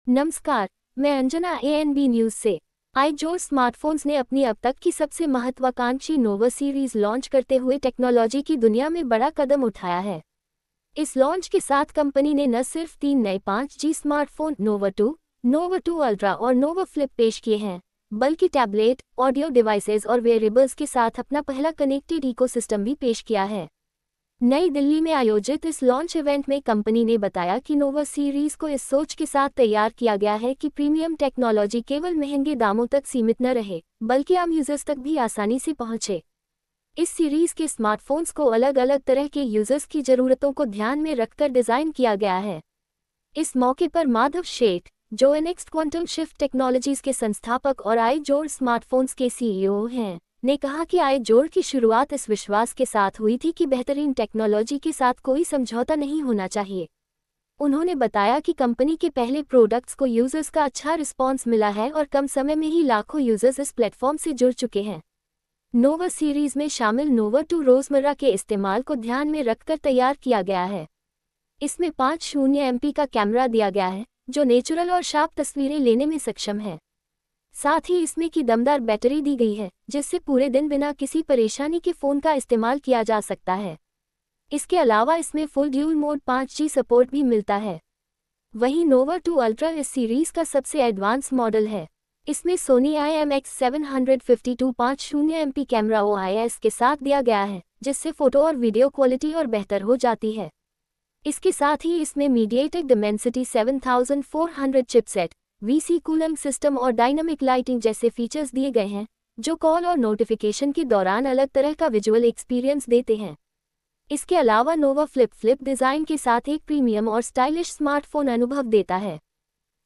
नमस्कार, मैं Anjana ANB news से। iJoor स्मार्टफोन्स ने अपनी अब तक की सबसे महत्वाकांक्षी नोवा सीरीज लॉन्च करते हुए टेक्नोलॉजी की दुनिया में बड़ा कदम उठाया है। इस लॉन्च के साथ कंपनी ने न सिर्फ 3 नए 5G स्मार्टफोन नोवा 2, नोवा 2 अल्ट्रा और नोवा फ्लिप पेश किए हैं, बल्कि टैबलेट, ऑडियो डिवाइसेस और वेयरेबल्स के साथ अपना पहला कनेक्टेड इकोसिस्टम भी पेश किया है। नई दिल्ली में आयोजित इस लॉन्च इवेंट में कंपनी ने बताया कि नोवा सीरीज को इस सोच के साथ तैयार किया गया है कि प्रीमियम टेक्नोलॉजी केवल महंगे दामों तक सीमित न रहे, बल्कि आम यूजर्स तक भी आसानी से पहुंचे। इस सीरीज के स्मार्टफोन्स को अलग अलग तरह के यूजर्स की ज़रूरतों को ध्यान में रखकर डिज़ाइन किया गया है। इस मौके पर माधव शेठ, जो नेक्स्ट क्वांटम शिफ्ट टेक्नोलॉजीज के संस्थापक और iJoor स्मार्टफोन्स के CEO हैं, ने कहा कि iJoor की शुरुआत इस विश्वास के साथ हुई थी कि बेहतरीन टेक्नोलॉजी के साथ कोई समझौता नहीं होना चाहिए। उन्होंने बताया कि कंपनी के पहले प्रोडक्ट्स को यूजर्स का अच्छा रिस्पॉन्स मिला है और कम समय में ही लाखों यूजर्स इस प्लेटफॉर्म से जुड़ चुके हैं। नोवा सीरीज में शामिल नोवा 2 रोजमर्रा के इस्तेमाल को ध्यान में रखकर तैयार किया गया है। इसमें 50 MP का कैमरा दिया गया है, जो नेचुरल और शार्प तस्वीरें लेने में सक्षम है। साथ ही इसमें की दमदार बैटरी दी गई है, जिससे पूरे दिन बिना किसी परेशानी के फ़ोन का इस्तेमाल किया जा सकता है। इसके अलावा इसमें full dual mode 5G support भी मिलता है। वहीं नोवा 2 अल्ट्रा इस सीरीज़ का सबसे एडवांस मॉडल है। इसमें Soni IMX752 50 MP camera OIS के साथ दिया गया है, जिससे फ़ोटो और वीडियो क्वालिटी और बेहतर हो जाती है। इसके साथ ही इसमें MediaTek Dimensity 7400 chipset, VC cooling system और डायनामिक लाइटिंग जैसे फीचर्स दिए गए हैं, जो कॉल और नोटिफिकेशन के दौरान अलग तरह का विजुअल एक्सपीरियंस देते हैं। इसके अलावा नोवा फ्लिप डिज़ाइन के साथ एक प्रीमियम और स्टाइलिश स्मार्टफोन अनुभव देता है।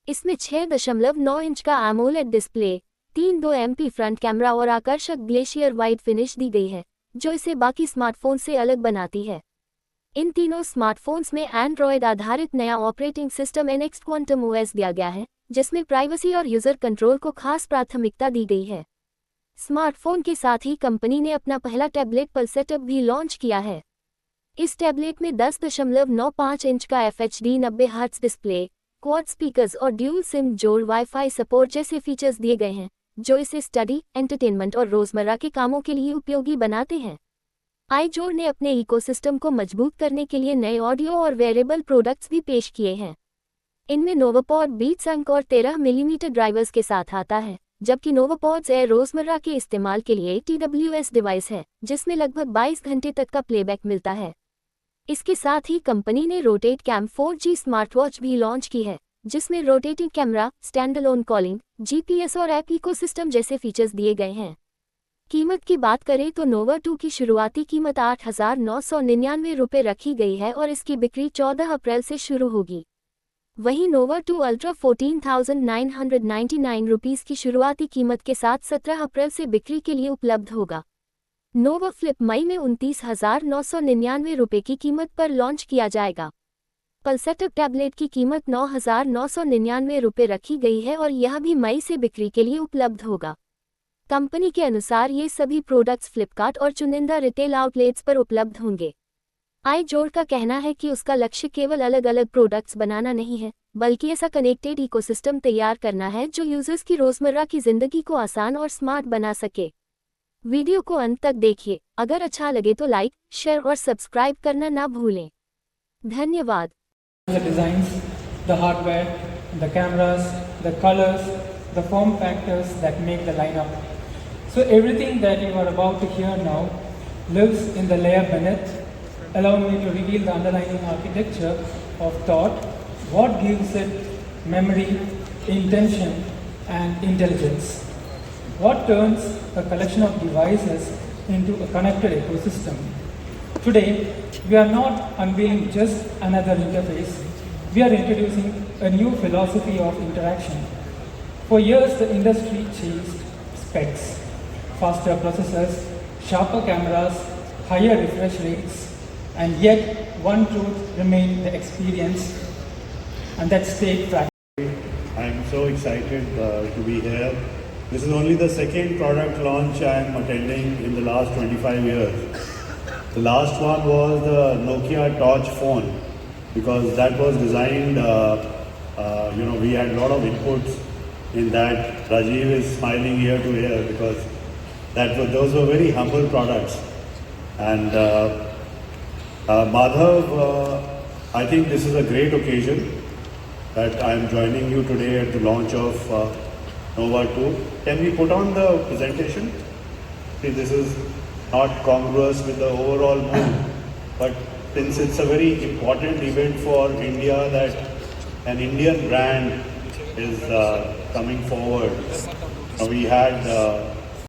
इसमें 6.9 इंच का AMOLED display, 3.2 MP front camera और आकर्षक ग्लेशियर वाइट फिनिश दी गई है, जो इसे बाकी स्मार्टफोन से अलग बनाती है। इन तीनों स्मार्टफोन्स में एंड्रॉयड आधारित नया operating system next quantum OS दिया गया है, जिसमें प्राइवेसी और यूजर कंट्रोल को खास प्राथमिकता दी गई है। स्मार्टफोन के साथ ही कंपनी ने अपना पहला टैबलेट पल्सेटअप भी लॉन्च किया है। इस टैबलेट में 10.95 इंच का FHD 90 hertz display, quad speakers और ड्यूल सिम जोड़ वाईफाई सपोर्ट जैसे फीचर्स दिए गए हैं, जो इसे स्टडी, एंटरटेनमेंट और रोजमर्रा के कामों के लिए उपयोगी बनाते हैं। iJoor ने अपने इकोसिस्टम को मजबूत करने के लिए नए ऑडियो और वेरिएबल प्रोडक्ट्स भी पेश किए हैं। इनमें नोवापॉड बीट्स अंक और 13 मिलीमीटर ड्राइवर्स के साथ आता है, जबकि नोवापॉड्स एयर रोजमर्रा के इस्तेमाल के लिए TWS डिवाइस है, जिसमें लगभग 22 घंटे तक का प्लेबैक मिलता है। इसके साथ ही कंपनी ने रोटेट कैम 4G स्मार्टवॉच भी लॉन्च की है, जिसमें rotating camera, standalone calling, GPS और ऐप इकोसिस्टम जैसे फीचर्स दिए गए हैं। कीमत की बात करें तो नोवा 2 की शुरुआती कीमत 8,999 रुपये रखी गई है और इसकी बिक्री 14 अप्रैल से शुरू होगी। वहीं नोवा 2 अल्ट्रा 14,999 रुपीज़ की शुरुआती कीमत के साथ 17 अप्रैल से बिक्री के लिए उपलब्ध होगा। नोवा फ्लिप मई में 29,999 रुपये की कीमत पर लॉन्च किया जाएगा। पल्सेटअप टैबलेट की कीमत 9,999 रुपये रखी गई है और यह भी मई से बिक्री के लिए उपलब्ध होगा। कंपनी के अनुसार ये सभी प्रोडक्ट्स फ्लिपकार्ट और चुनिंदा रिटेल आउटलेट्स पर उपलब्ध होंगे। iJoor का कहना है कि उसका लक्ष्य केवल अलग अलग प्रोडक्ट्स बनाना नहीं है, बल्कि ऐसा कनेक्टेड इकोसिस्टम तैयार करना है जो यूजर्स की रोजमर्रा की जिंदगी को आसान और स्मार्ट बना सके। वीडियो को अंत तक देखिए। अगर अच्छा लगे तो लाइक, शेयर और सब्सक्राइब करना ना भूलें। धन्यवाद। The designs, the hardware, the cameras, the colors, the form factors that make the lineup. So everything that you are about to hear now lives in the layer beneath. Allow me to reveal the underlying architecture of thought, what gives it memory, intention, and intelligence. What turns a collection of devices into a connected ecosystem. Today, we are not unveiling just another interface. We are introducing a new philosophy of interaction. For years, the industry chased specs, faster processors, sharper cameras, higher refresh rates, and yet one truth remained: the experience, and that stayed fragile. I'm so excited to be here. This is only the second product launch I'm attending in the last 25 years. The last one was the Nokia Torch phone, because that was designed we had a lot of inputs in that. Rajiv is smiling ear to ear because those were very humble products. And Madhav, I think this is a great occasion that I am joining you today at the launch of Nova 2. Can we put on the presentation? See, this is not congruous with the overall mood, but since it's a very important event for India that an Indian brand is coming forward. We had